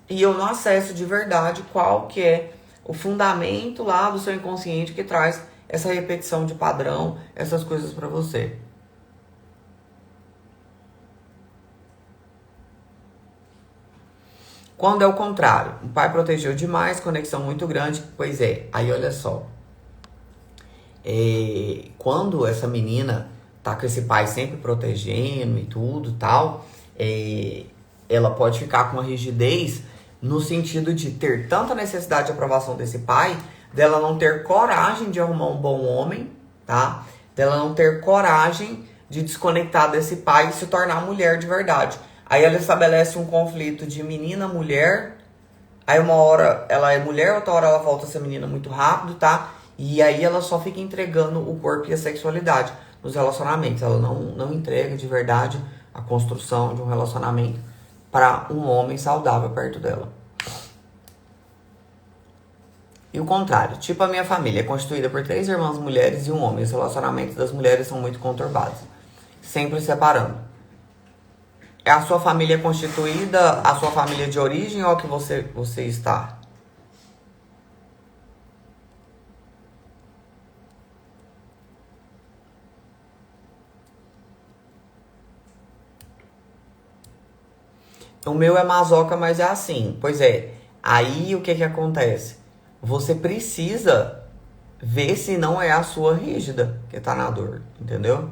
e eu não acesso de verdade qual que é o fundamento lá do seu inconsciente que traz essa repetição de padrão, essas coisas pra você. Quando é o contrário, o pai protegeu demais, conexão muito grande, pois é, aí olha só. Quando essa menina tá com esse pai sempre protegendo e tudo tal, ela pode ficar com uma rigidez no sentido de ter tanta necessidade de aprovação desse pai, dela não ter coragem de arrumar um bom homem, tá? Dela não ter coragem de desconectar desse pai e se tornar mulher de verdade. Aí ela estabelece um conflito de menina-mulher. Aí uma hora ela é mulher, outra hora ela volta a ser menina muito rápido, tá? E aí ela só fica entregando o corpo e a sexualidade nos relacionamentos. Ela não entrega de verdade a construção de um relacionamento para um homem saudável perto dela. E o contrário, tipo a minha família é constituída por 3 irmãs mulheres e um homem. Os relacionamentos das mulheres são muito conturbados, sempre separando. É a sua família constituída, a sua família de origem ou a que você está? O meu é masoca, mas é assim. Pois é, aí o que que acontece? Você precisa ver se não é a sua rígida que tá na dor, entendeu?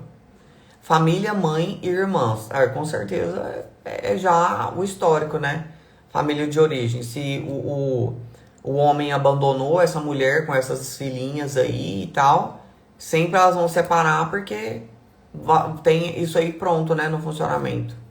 Família, mãe e irmãs. Com certeza é já o histórico, né? Família de origem. Se o homem abandonou essa mulher com essas filhinhas aí e tal, sempre elas vão separar porque tem isso aí pronto, né? No funcionamento.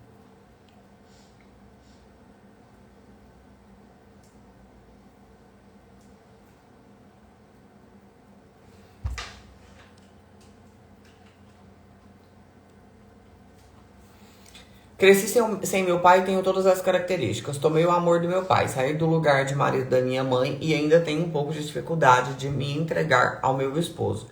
Cresci sem meu pai e tenho todas as características. Tomei o amor do meu pai, saí do lugar de marido da minha mãe e ainda tenho um pouco de dificuldade de me entregar ao meu esposo.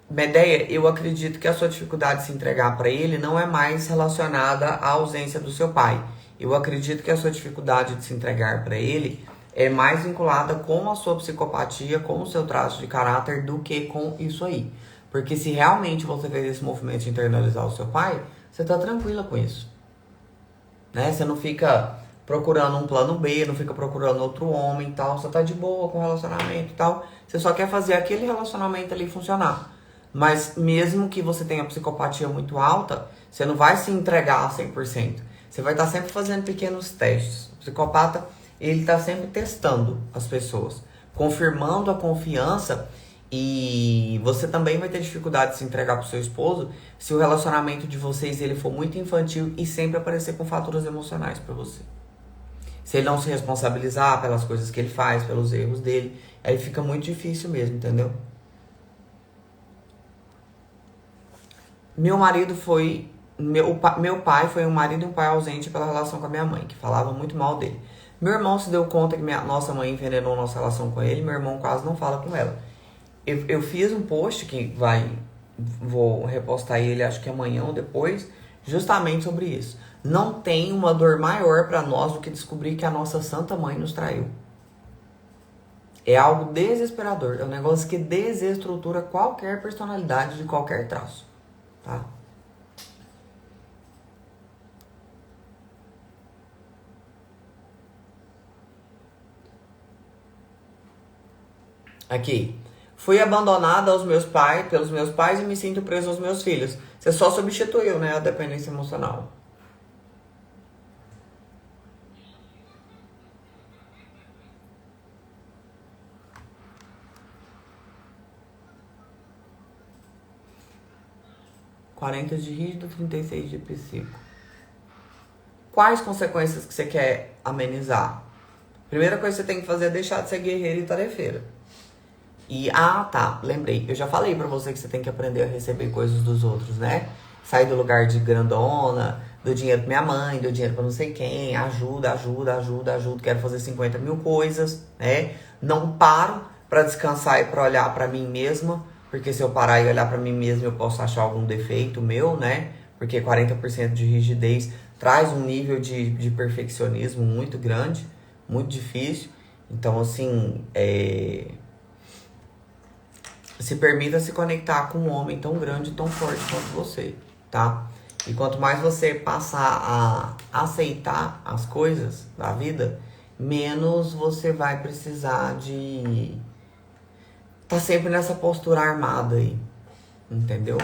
Medeia, eu acredito que a sua dificuldade de se entregar para ele não é mais relacionada à ausência do seu pai. Eu acredito que a sua dificuldade de se entregar para ele é mais vinculada com a sua psicopatia, com o seu traço de caráter, do que com isso aí. Porque se realmente você fez esse movimento de internalizar o seu pai, você tá tranquila com isso, né? Você não fica procurando um plano B, não fica procurando outro homem e tal. Você tá de boa com o relacionamento e tal. Você só quer fazer aquele relacionamento ali funcionar. Mas mesmo que você tenha psicopatia muito alta, você não vai se entregar a 100%. Você vai estar sempre fazendo pequenos testes. O psicopata, ele tá sempre testando as pessoas, confirmando a confiança. E você também vai ter dificuldade de se entregar pro seu esposo se o relacionamento de vocês ele for muito infantil e sempre aparecer com faturas emocionais para você. Se ele não se responsabilizar pelas coisas que ele faz, pelos erros dele, aí fica muito difícil mesmo, entendeu? Meu marido foi. Meu pai foi um marido e um pai ausente pela relação com a minha mãe, que falava muito mal dele. Meu irmão se deu conta que nossa mãe envenenou nossa relação com ele, meu irmão quase não fala com ela. Eu fiz um post que vou repostar ele acho que amanhã ou depois, justamente sobre isso. Não tem uma dor maior para nós do que descobrir que a nossa santa mãe nos traiu. É algo desesperador, é um negócio que desestrutura qualquer personalidade de qualquer traço, tá? Aqui. Fui abandonada pelos meus pais e me sinto presa aos meus filhos. Você só substituiu, né, a dependência emocional. (40 de rígido, 36 de psíquico). Quais consequências que você quer amenizar? Primeira coisa que você tem que fazer é deixar de ser guerreira e tarefeira. E, tá, lembrei. Eu já falei pra você que você tem que aprender a receber coisas dos outros, né? Sair do lugar de grandona, do dinheiro pra minha mãe, do dinheiro pra não sei quem, ajuda, quero fazer 50 mil coisas, né? Não paro pra descansar e pra olhar pra mim mesma, porque se eu parar e olhar pra mim mesma, eu posso achar algum defeito meu, né? Porque 40% de rigidez traz um nível de perfeccionismo muito grande, muito difícil. Então, assim, se permita se conectar com um homem tão grande e tão forte quanto você, tá? E quanto mais você passar a aceitar as coisas da vida, menos você vai precisar de tá sempre nessa postura armada aí, entendeu?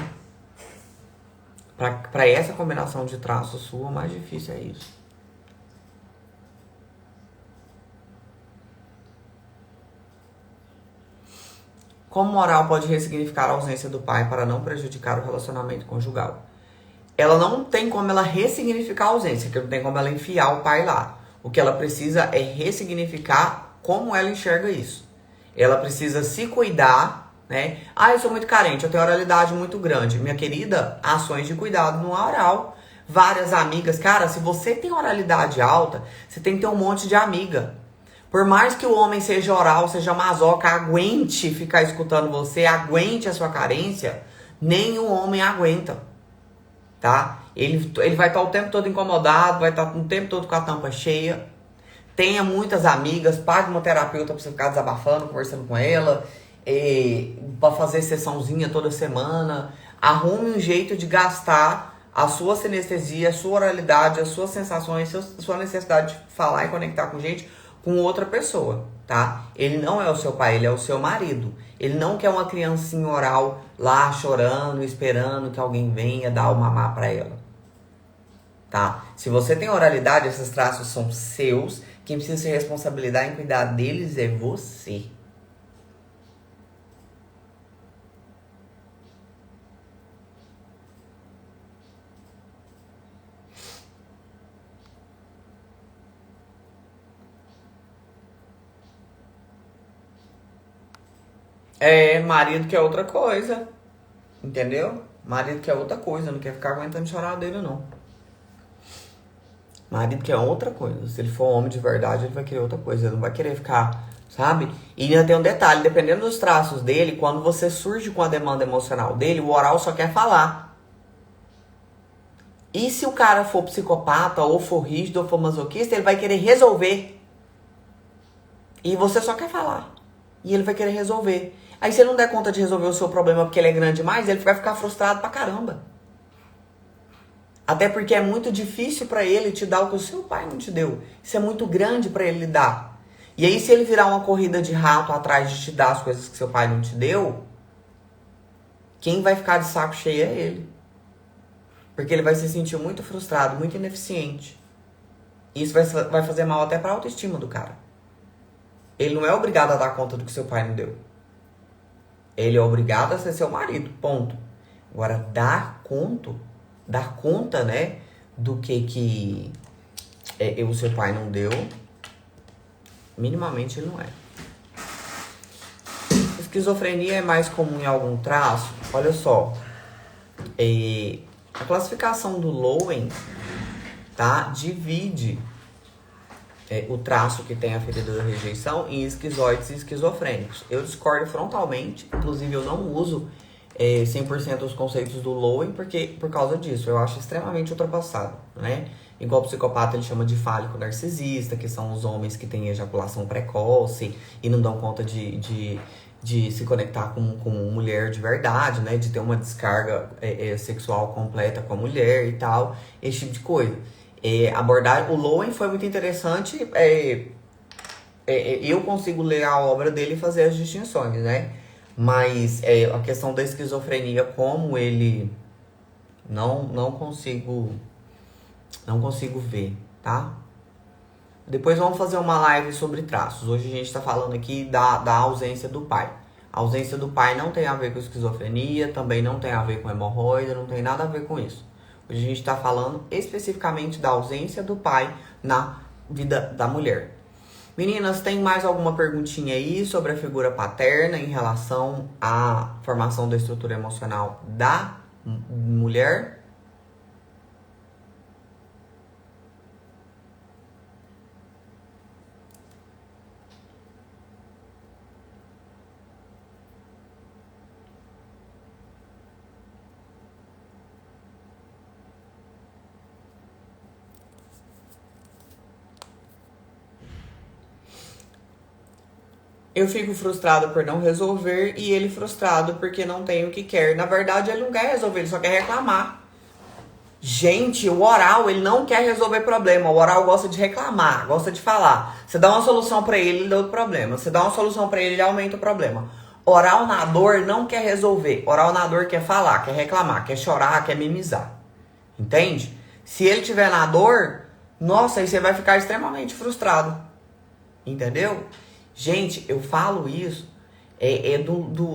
Pra essa combinação de traços sua, o mais difícil é isso. Como moral pode ressignificar a ausência do pai para não prejudicar o relacionamento conjugal? Ela não tem como ela ressignificar a ausência, que não tem como ela enfiar o pai lá. O que ela precisa é ressignificar como ela enxerga isso. Ela precisa se cuidar, né? Eu sou muito carente, eu tenho oralidade muito grande. Minha querida, ações de cuidado no oral. Várias amigas. Cara, se você tem oralidade alta, você tem que ter um monte de amiga. Por mais que o homem seja oral, seja masoca, aguente ficar escutando você, aguente a sua carência, nenhum homem aguenta, tá? Ele vai estar o tempo todo incomodado, vai estar o tempo todo com a tampa cheia. Tenha muitas amigas, pague uma terapeuta pra você ficar desabafando, conversando com ela, pra fazer sessãozinha toda semana. Arrume um jeito de gastar a sua sinestesia, a sua oralidade, as suas sensações, a sua necessidade de falar e conectar com gente, com outra pessoa, tá? Ele não é o seu pai, ele é o seu marido. Ele não quer uma criancinha oral lá chorando, esperando que alguém venha dar o mamá pra ela, tá? Se você tem oralidade, esses traços são seus. Quem precisa se responsabilizar em cuidar deles é você. Marido que é outra coisa. Entendeu? Marido que é outra coisa. Não quer ficar aguentando chorar dele, não. Marido que é outra coisa. Se ele for homem de verdade, ele vai querer outra coisa. Ele não vai querer ficar, sabe? E ainda tem um detalhe. Dependendo dos traços dele, quando você surge com a demanda emocional dele, o oral só quer falar. E se o cara for psicopata, ou for rígido, ou for masoquista, ele vai querer resolver. E você só quer falar. E ele vai querer resolver. Aí você não der conta de resolver o seu problema porque ele é grande demais, ele vai ficar frustrado pra caramba. Até porque é muito difícil pra ele te dar o que o seu pai não te deu. Isso é muito grande pra ele dar. E aí se ele virar uma corrida de rato atrás de te dar as coisas que seu pai não te deu, quem vai ficar de saco cheio é ele. Porque ele vai se sentir muito frustrado, muito ineficiente. E isso vai fazer mal até pra autoestima do cara. Ele não é obrigado a dar conta do que seu pai não deu. Ele é obrigado a ser seu marido, ponto. Agora, dar conta, né, do que o seu pai não deu, minimamente ele não é. Esquizofrenia é mais comum em algum traço? Olha só, a classificação do Lowen, tá, divide o traço que tem a ferida da rejeição em esquizoides e esquizofrênicos. Eu discordo frontalmente, inclusive eu não uso 100% os conceitos do Lowen por causa disso. Eu acho extremamente ultrapassado, né? Igual o psicopata ele chama de fálico narcisista, que são os homens que têm ejaculação precoce e não dão conta de se conectar com mulher de verdade, né? De ter uma descarga sexual completa com a mulher e tal, esse tipo de coisa. Abordar o Lowen foi muito interessante eu consigo ler a obra dele e fazer as distinções, né? Mas a questão da esquizofrenia, como ele não consigo ver, tá? Depois vamos fazer uma live sobre traços. Hoje a gente está falando aqui da ausência do pai. A ausência do pai não tem a ver com esquizofrenia, também não tem a ver com hemorroida, não tem nada a ver com isso. Hoje a gente está falando especificamente da ausência do pai na vida da mulher. Meninas, tem mais alguma perguntinha aí sobre a figura paterna em relação à formação da estrutura emocional da mulher? Eu fico frustrado por não resolver e ele frustrado porque não tem o que quer. Na verdade, ele não quer resolver, ele só quer reclamar. Gente, o oral, ele não quer resolver problema. O oral gosta de reclamar, gosta de falar. Você dá uma solução pra ele, ele dá outro problema. Você dá uma solução pra ele, ele aumenta o problema. Oral na dor não quer resolver. Oral na dor quer falar, quer reclamar, quer chorar, quer mimizar. Entende? Se ele tiver na dor, nossa, aí você vai ficar extremamente frustrado. Entendeu? Gente, eu falo isso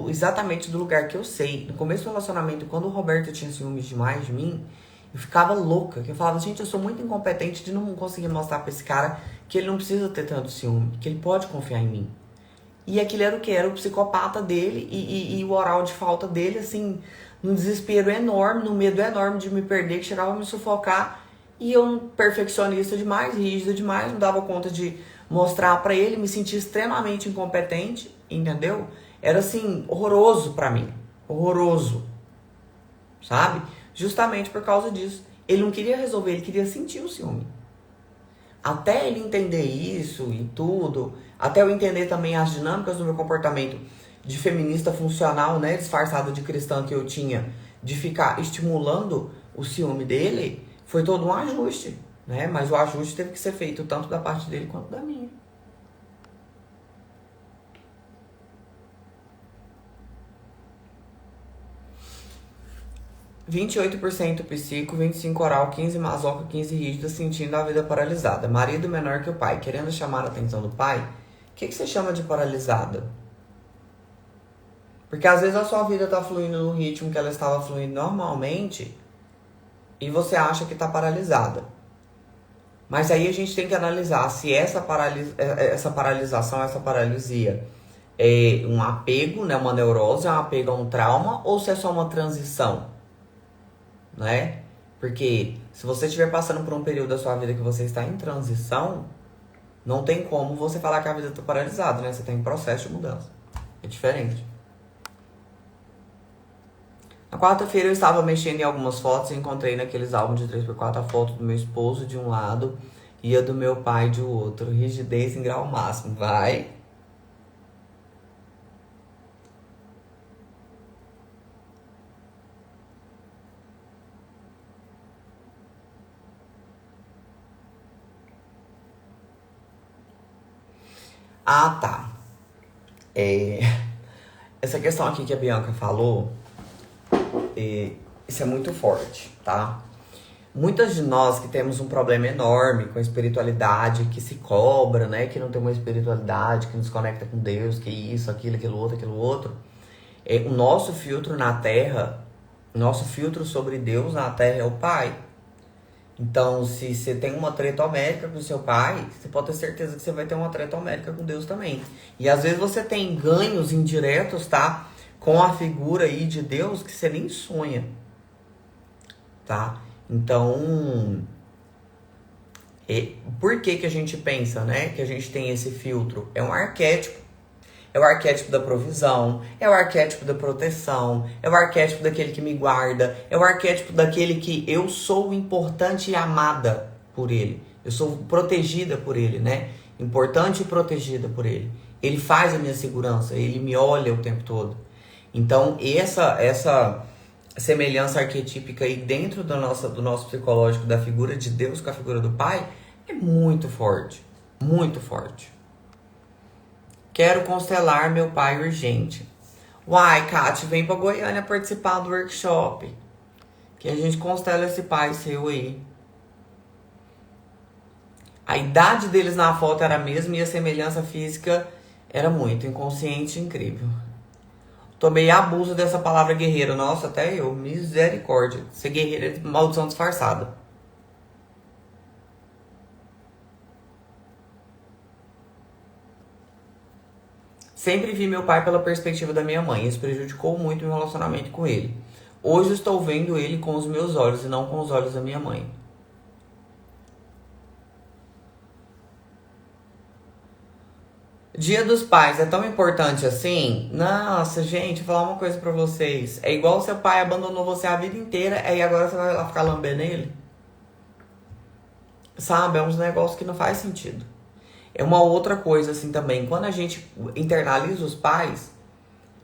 exatamente do lugar que eu sei. No começo do relacionamento, quando o Roberto tinha ciúmes demais de mim, eu ficava louca. Que eu falava, gente, eu sou muito incompetente de não conseguir mostrar pra esse cara que ele não precisa ter tanto ciúme, que ele pode confiar em mim. E aquilo era o que? Era o psicopata dele e o oral de falta dele, assim, num desespero enorme, num medo enorme de me perder, que chegava a me sufocar. E eu, perfeccionista demais, rígida demais, não dava conta de mostrar pra ele, me sentia extremamente incompetente, entendeu? Era assim, horroroso pra mim. Horroroso. Sabe? Justamente por causa disso. Ele não queria resolver, ele queria sentir o ciúme. Até ele entender isso e tudo, até eu entender também as dinâmicas do meu comportamento de feminista funcional, né, disfarçado de cristã que eu tinha, de ficar estimulando o ciúme dele, foi todo um ajuste, né? Mas o ajuste teve que ser feito tanto da parte dele quanto da minha. %28 psico, 25 oral, 15 masoca, 15 rígida, sentindo a vida paralisada. Marido menor que o pai, querendo chamar a atenção do pai. O que você chama de paralisada? Porque às vezes a sua vida tá fluindo no ritmo que ela estava fluindo normalmente e você acha que tá paralisada. Mas aí a gente tem que analisar se essa paralisação, essa paralisia é um apego, né, uma neurose, é um apego a um trauma, ou se é só uma transição, né? Porque se você estiver passando por um período da sua vida que você está em transição, não tem como você falar que a vida está paralisada, né? Você tem um processo de mudança. É diferente. Na quarta-feira eu estava mexendo em algumas fotos e encontrei naqueles álbuns de 3x4 a foto do meu esposo de um lado e a do meu pai de outro. Rigidez em grau máximo. Vai. Ah, tá. Essa questão aqui que a Bianca falou, isso é muito forte, tá? Muitas de nós que temos um problema enorme com a espiritualidade, que se cobra, né? Que não tem uma espiritualidade, que nos conecta com Deus, que isso, aquilo outro. O nosso filtro na Terra, o nosso filtro sobre Deus na Terra é o Pai. Então, se você tem uma treta homérica com o seu pai, você pode ter certeza que você vai ter uma treta homérica com Deus também. E às vezes você tem ganhos indiretos, tá? Com a figura aí de Deus que você nem sonha, tá? Então, por que a gente pensa, né, que a gente tem esse filtro? É um arquétipo. É o arquétipo da provisão, é o arquétipo da proteção, é o arquétipo daquele que me guarda, é o arquétipo daquele que eu sou importante e amada por ele. Eu sou protegida por ele, né? Importante e protegida por ele. Ele faz a minha segurança, ele me olha o tempo todo. Então, essa semelhança arquetípica aí dentro do nosso psicológico, da figura de Deus com a figura do Pai, é muito forte. Muito forte. Quero constelar meu pai urgente. Uai, Kate, vem pra Goiânia participar do workshop. Que a gente constela esse pai seu aí. A idade deles na foto era a mesma e a semelhança física era muito. Inconsciente incrível. Tomei abuso dessa palavra guerreiro. Nossa, até eu. Misericórdia. Ser guerreiro é maldição disfarçada. Sempre vi meu pai pela perspectiva da minha mãe. Isso prejudicou muito o meu relacionamento com ele. Hoje estou vendo ele com os meus olhos e não com os olhos da minha mãe. Dia dos Pais é tão importante assim? Nossa, gente, vou falar uma coisa pra vocês. É igual seu pai abandonou você a vida inteira e agora você vai lá ficar lambendo ele? Sabe? É uns negócios que não faz sentido. É uma outra coisa assim também. Quando a gente internaliza os pais,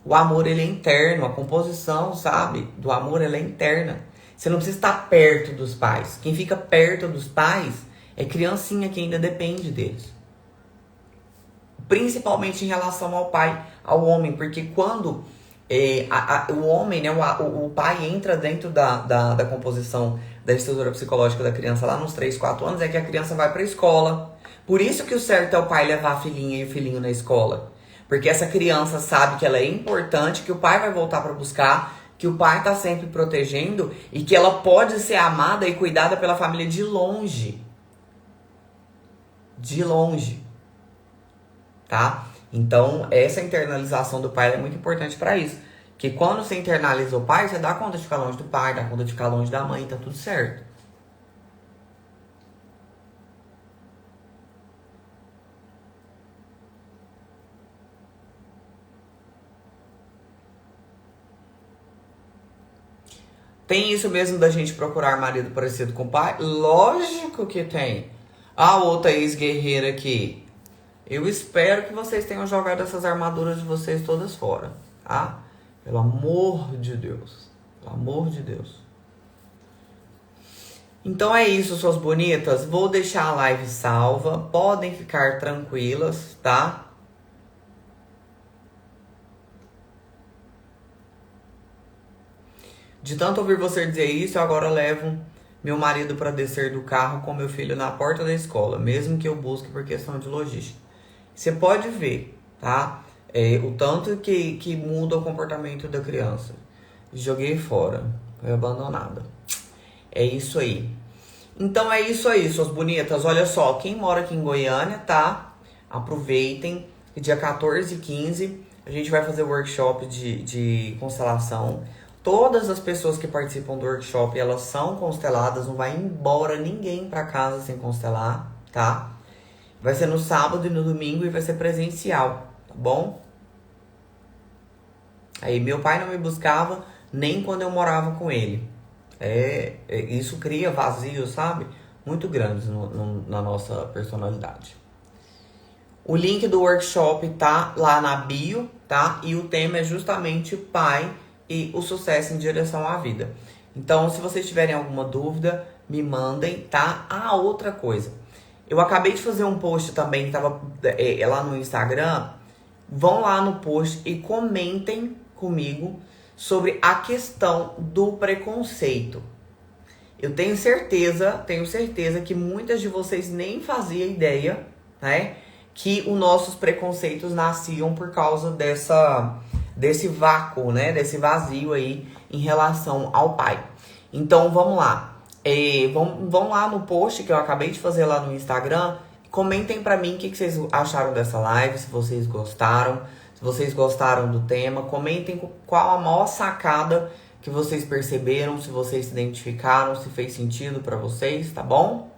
o amor ele é interno. A composição, sabe? Do amor ela é interna. Você não precisa estar perto dos pais. Quem fica perto dos pais é criancinha que ainda depende deles. Principalmente em relação ao pai, ao homem, porque quando o homem, né, o pai entra dentro da composição da estrutura psicológica da criança lá nos 3, 4 anos, é que a criança vai pra escola. Por isso que o certo é o pai levar a filhinha e o filhinho na escola. Porque essa criança sabe que ela é importante, que o pai vai voltar pra buscar, que o pai tá sempre protegendo e que ela pode ser amada e cuidada pela família de longe. De longe. Tá? Então, essa internalização do pai é muito importante pra isso. Que quando você internaliza o pai, você dá conta de ficar longe do pai, dá conta de ficar longe da mãe, tá tudo certo. Tem isso mesmo da gente procurar marido parecido com o pai? Lógico que tem. A outra ex-guerreira aqui. Eu espero que vocês tenham jogado essas armaduras de vocês todas fora, tá? Pelo amor de Deus. Pelo amor de Deus. Então é isso, suas bonitas. Vou deixar a live salva. Podem ficar tranquilas, tá? De tanto ouvir você dizer isso, eu agora levo meu marido para descer do carro com meu filho na porta da escola, mesmo que eu busque por questão de logística. Você pode ver, tá? O tanto que muda o comportamento da criança. Joguei fora. Foi abandonada. É isso aí. Então é isso aí, suas bonitas. Olha só, quem mora aqui em Goiânia, tá? Aproveitem. Dia 14 e 15 a gente vai fazer workshop de constelação. Todas as pessoas que participam do workshop, elas são consteladas. Não vai embora ninguém pra casa sem constelar, tá? Vai ser no sábado e no domingo e vai ser presencial, tá bom? Aí meu pai não me buscava nem quando eu morava com ele. Isso cria vazios, sabe? Muito grandes na nossa personalidade. O link do workshop tá lá na bio, tá? E o tema é justamente pai e o sucesso em direção à vida. Então, se vocês tiverem alguma dúvida, me mandem, tá? Ah, outra coisa. Eu acabei de fazer um post também, que tava lá no Instagram. Vão lá no post e comentem comigo sobre a questão do preconceito. Eu tenho certeza que muitas de vocês nem faziam ideia, né? Que os nossos preconceitos nasciam por causa desse vácuo, né? Desse vazio aí em relação ao pai. Então, vamos lá. Vão lá no post que eu acabei de fazer lá no Instagram. Comentem pra mim o que vocês acharam dessa live, se vocês gostaram. Se vocês gostaram do tema, comentem qual a maior sacada que vocês perceberam, se vocês se identificaram, se fez sentido pra vocês, tá bom?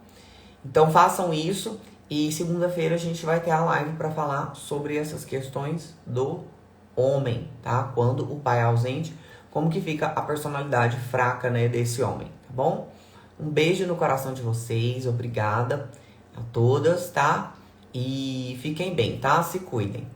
Então façam isso e segunda-feira a gente vai ter a live pra falar sobre essas questões do homem, tá? Quando o pai é ausente, como que fica a personalidade fraca, né, desse homem, tá bom? Um beijo no coração de vocês, obrigada a todas, tá? E fiquem bem, tá? Se cuidem.